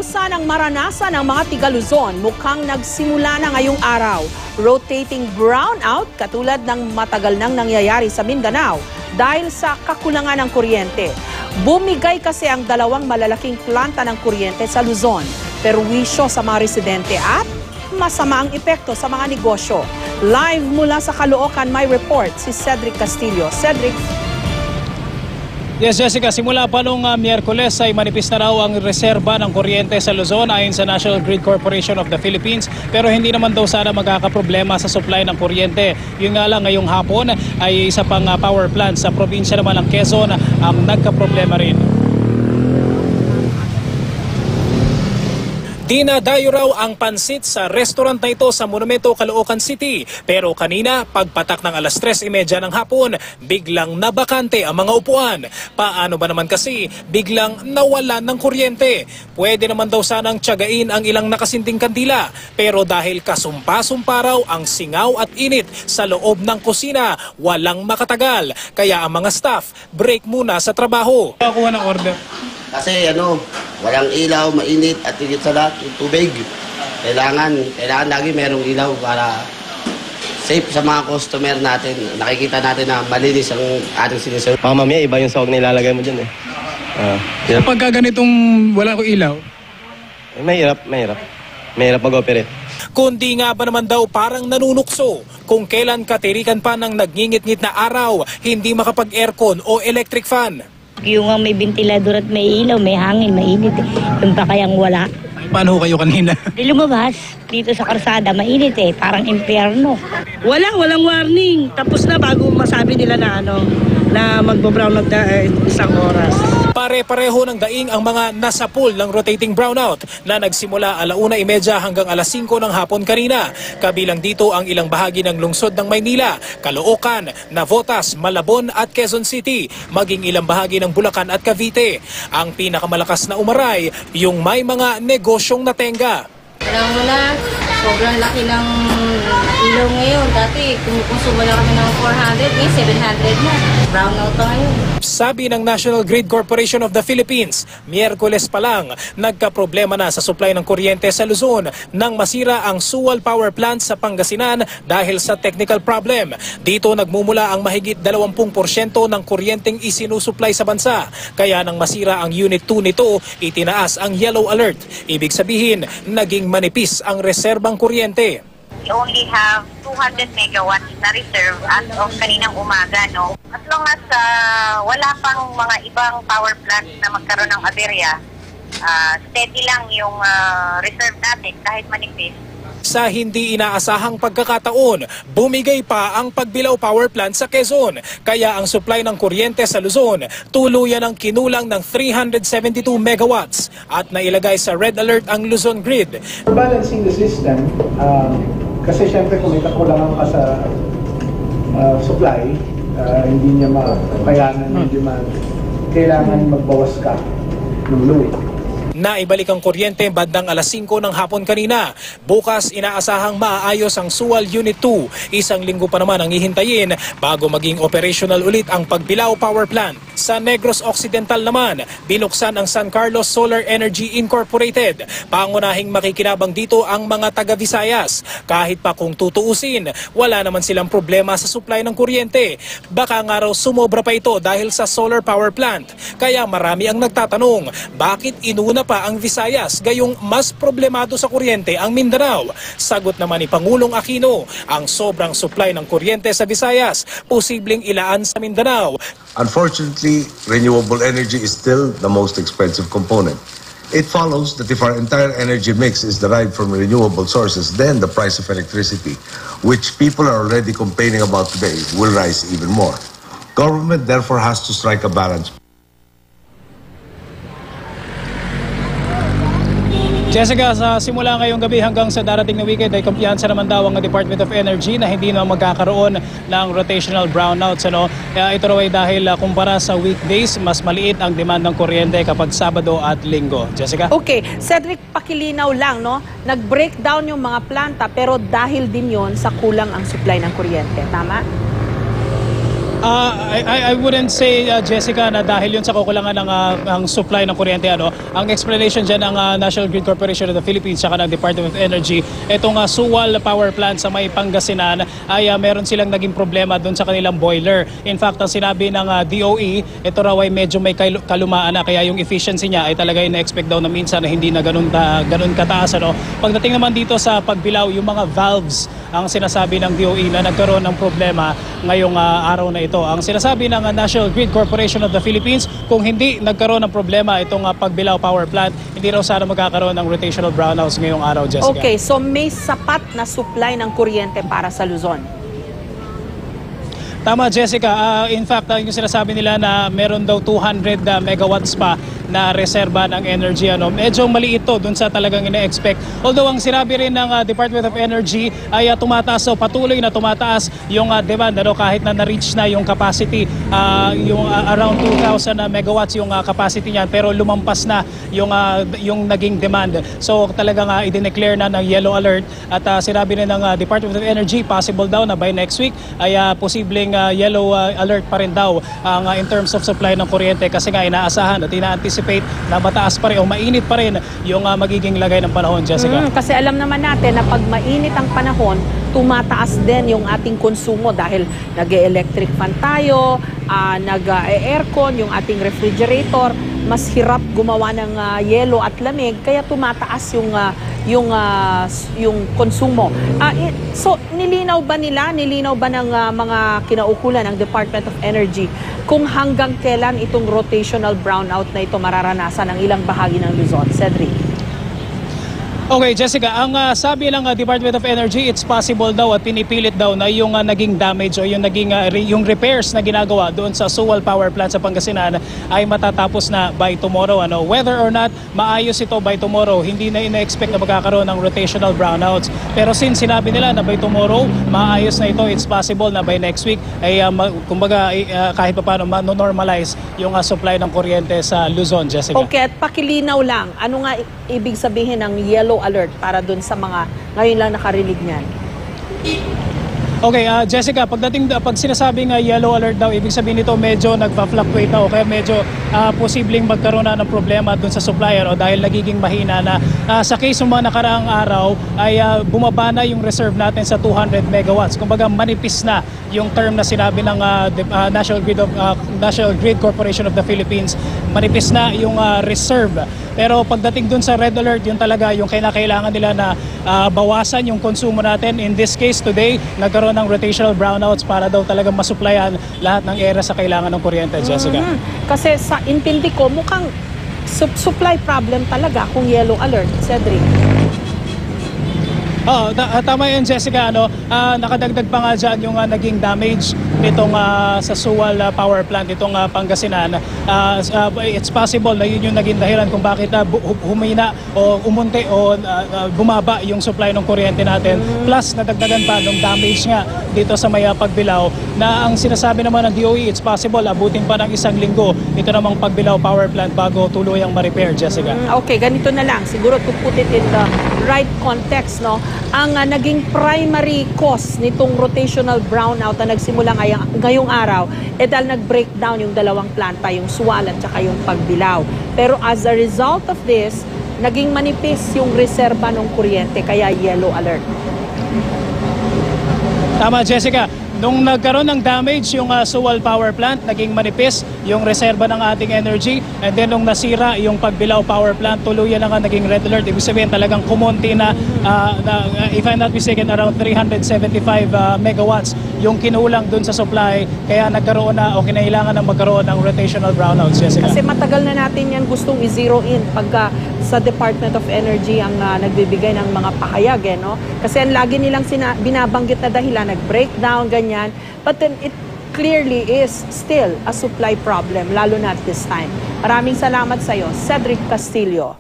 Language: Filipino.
sanang maranasan ng mga tiga-Luzon, mukhang nagsimula na ngayong araw. Rotating brownout katulad ng matagal nang nangyayari sa Mindanao dahil sa kakulangan ng kuryente. Bumigay kasi ang dalawang malalaking planta ng kuryente sa Luzon, perwisyo sa mga residente at masama ang epekto sa mga negosyo. Live mula sa Caloocan, may report si Cedric Castillo. Cedric. Yes, Jessica, simula pa noong Miyerkules ay manipis na raw ang reserba ng kuryente sa Luzon ayon sa National Grid Corporation of the Philippines, pero hindi naman daw sana magkakaproblema sa supply ng kuryente. Yun nga lang, ngayong hapon ay isa pang power plant sa probinsya naman ng Quezon ang nagkaproblema rin. Dinadayo raw ang pansit sa restaurant na ito sa Monumento, Caloocan City. Pero kanina, pagpatak ng alas 3:30 ng hapon, biglang nabakante ang mga upuan. Paano ba naman kasi biglang nawalan ng kuryente? Pwede naman daw sanang tiyagain ang ilang nakasinding kandila. Pero dahil kasumpa-sumpa raw ang singaw at init sa loob ng kusina, walang makatagal. Kaya ang mga staff, break muna sa trabaho. Kuha ng order. Kasi walang ilaw, mainit at higit sa lahat, yung tubig. Kailangan lagi merong ilaw para safe sa mga customer natin. Nakikita natin na malinis ang ating siniserve. Baka mamaya iba yung sahog na ilalagay mo dyan eh. Pagka ganitong wala ko ilaw? Mahirap. Mahirap mag-operate. Kundi nga ba naman daw parang nanunukso kung kailan katirikan pa ng nagngingit-ngit na araw, hindi makapag-aircon o electric fan. Yung may ventilador at may ilaw, may hangin, mainit. Yung pa kayang wala. Paano kayo kanina? Di lumabas dito sa karsada, mainit parang impyerno. Walang warning. Tapos na bago masabi nila na na magbo-brown out isang oras. Pare-pareho ng daing ang mga nasa pool ng rotating brownout na nagsimula 1:30 hanggang alas 5 ng hapon kanina. Kabilang dito ang ilang bahagi ng lungsod ng Maynila, Caloocan, Navotas, Malabon at Quezon City, maging ilang bahagi ng Bulacan at Cavite. Ang pinakamalakas na umaray, yung may mga negosyong natenga. Mula, sobrang laki ng ilaw ngayon. Dati, kumukonsumo lang kami ng 400, ngayon 700 na. Brownout na ngayon. Sabi ng National Grid Corporation of the Philippines, Miyerkules pa lang, nagkaproblema na sa supply ng kuryente sa Luzon nang masira ang Sual Power Plant sa Pangasinan dahil sa technical problem. Dito nagmumula ang mahigit 20% ng kuryenteng isinusupply sa bansa. Kaya nang masira ang Unit 2 nito, itinaas ang yellow alert. Ibig sabihin, naging manipis ang reserbang kuryente. We only have 200 megawatts na reserve as of kaninang umaga, no? As long as wala pang mga ibang power plant na magkaroon ng aberya, steady lang yung reserve natin kahit manipis. Sa hindi inaasahang pagkakataon, bumigay pa ang Pagbilao Power Plant sa Quezon. Kaya ang supply ng kuryente sa Luzon, tuluyan ang kinulang ng 372 megawatts at nailagay sa red alert ang Luzon Grid. Balancing the system, kasi syempre kung may kakulangan ka sa supply, hindi niya makayanan yung demand, kailangan magbawas ka ng load. Naibalik ang kuryente bandang alas 5 ng hapon kanina. Bukas inaasahang maaayos ang Sual Unit 2. Isang linggo pa naman ang hihintayin bago maging operational ulit ang Pagbilao Power Plant. Sa Negros Occidental naman, binuksan ang San Carlos Solar Energy Incorporated. Pangunahing makikinabang dito ang mga taga-Visayas. Kahit pa kung tutuusin, wala naman silang problema sa supply ng kuryente. Baka nga raw sumobra pa ito dahil sa solar power plant. Kaya marami ang nagtatanong, bakit inuna pa ang Visayas gayong mas problemado sa kuryente ang Mindanao? Sagot naman ni Pangulong Aquino, ang sobrang supply ng kuryente sa Visayas posibleng ilaan sa Mindanao. Unfortunately, renewable energy is still the most expensive component. It follows that if our entire energy mix is derived from renewable sources, then the price of electricity, which people are already complaining about today, will rise even more. Government therefore has to strike a balance. Jessica, sa simula ngayong gabi hanggang sa darating na weekend ay kumpiyansa naman daw ang Department of Energy na hindi na magkakaroon ng rotational brownouts. Ito raw ay dahil kumpara sa weekdays, mas maliit ang demand ng kuryente kapag Sabado at Linggo. Jessica? Okay, Cedric, pakilinaw lang, nag-breakdown yung mga planta pero dahil din yon sa kulang ang supply ng kuryente. Tama? I wouldn't say, Jessica, na dahil yun sa kukulangan ng supply ng kuryente. Ang explanation dyan ng National Grid Corporation of the Philippines saka ng Department of Energy, itong Suwal Power Plant sa may Pangasinan ay meron silang naging problema doon sa kanilang boiler. In fact, ang sinabi ng DOE, ito raw ay medyo may kalumaan na, kaya yung efficiency niya ay talaga na-expect daw na minsan na hindi na ganun kataas. Pagdating naman dito sa pagbilaw, yung mga valves ang sinasabi ng DOE na nagkaroon ng problema ngayong araw na ito. Ang sinasabi ng National Grid Corporation of the Philippines, kung hindi nagkaroon ng problema itong Pagbilao Power Plant, hindi raw sana magkakaroon ng rotational brownouts ngayong araw, Jessica. Okay, so may sapat na supply ng kuryente para sa Luzon. Tama, Jessica. In fact, yung sinasabi nila na meron daw 200 megawatts pa na reserba ng energy. Medyo maliit ito dun sa talagang ina-expect. Although ang sinabi rin ng Department of Energy ay tumataas, so patuloy na tumataas yung demand kahit na na-reach na yung capacity, yung around 2,000 megawatts yung capacity niyan, pero lumampas na yung naging demand. So talagang i-declare na ng yellow alert at sinabi rin ng Department of Energy, possible daw na by next week ay posibleng yellow alert pa rin daw in terms of supply ng kuryente, kasi nga inaasahan at ina-anticipate na mataas pa rin o mainit pa rin yung magiging lagay ng panahon, Jessica. Kasi alam naman natin na pag mainit ang panahon, tumataas din yung ating konsumo dahil nag-electric fan tayo, nag-aircon, yung ating refrigerator, mas hirap gumawa ng yelo at lamig, kaya tumataas yung konsumo. So nilinaw ba ng mga kinaukulan ng Department of Energy kung hanggang kailan itong rotational brownout na ito mararanasan ng ilang bahagi ng Luzon? Cedric. Okay, Jessica, ang sabi ng Department of Energy, it's possible daw at pinipilit daw na yung naging damage o yung naging yung repairs na ginagawa doon sa Suwal Power Plant sa Pangasinan ay matatapos na by tomorrow. Whether or not maayos ito by tomorrow, hindi na ina-expect na magkakaroon ng rotational brownouts. Pero since sinabi nila na by tomorrow, maayos na ito, it's possible na by next week ay kumbaga kahit pa paano ma-normalize yung supply ng kuryente sa Luzon, Jessica. Okay, at pakilinaw lang, ano nga ibig sabihin ng yellow alert para dun sa mga ngayon lang nakarinig niyan? Okay, Jessica, pag sinasabing yellow alert daw, ibig sabihin nito medyo nagpa-fluctuate daw, kaya medyo posibleng magkaroon na ng problema dun sa supplier o dahil nagiging mahina na. Sa case ng mga nakaraang araw ay bumaba na yung reserve natin sa 200 megawatts. Kumbaga manipis na yung term na sinabi ng National Grid Corporation of the Philippines, manipis na yung reserve. Pero pagdating dun sa red alert, yun talaga yung kailangan nila na bawasan yung konsumo natin. In this case today, nagkaroon ng rotational brownouts para daw talagang masuplayan lahat ng area sa kailangan ng kuryente, Jessica. Kasi sa intindi ko, mukhang supply problem talaga kung yellow alert, Cedric. Tama yun, Jessica. Nakadagdag pa nga dyan yung naging damage nitong sa Suwal Power Plant, itong Pangasinan. It's possible na yun yung naging dahilan kung bakit humina o umunti o bumaba yung supply ng kuryente natin. Plus, nadagdagan pa ng damage nga dito sa may Pagbilao na ang sinasabi naman ng DOE, it's possible abutin pa ng 1 linggo ito namang Pagbilao Power Plant bago tuluyang ma-repair, Jessica. Okay, ganito na lang. Siguro to put it in the right context, ang naging primary cause nitong rotational brownout na nagsimula ngayong araw, dahil nag-breakdown yung dalawang planta, yung Suwal at saka yung Pagbilao. Pero as a result of this, naging manipis yung reserba ng kuryente, kaya yellow alert. Tama, Jessica. Nung nagkaroon ng damage yung Suwal Power Plant, naging manipis yung reserba ng ating energy. And then nung nasira yung Pagbilao Power Plant, tuluyan na nga naging red alert. Ibig sabihin talagang kumonti na, if I'm not mistaken, around 375 megawatts yung kinulang dun sa supply. Kaya nagkaroon na o kinailangan na magkaroon ng rotational brownouts, Jessica. Kasi matagal na natin yan gustong i-zero in pagka sa Department of Energy ang nagbibigay ng mga pahayag. Kasi ang lagi nilang binabanggit na dahilan, nag-breakdown, ganyan. But then it clearly is still a supply problem, lalo na at this time. Maraming salamat sa iyo, Cedric Castillo.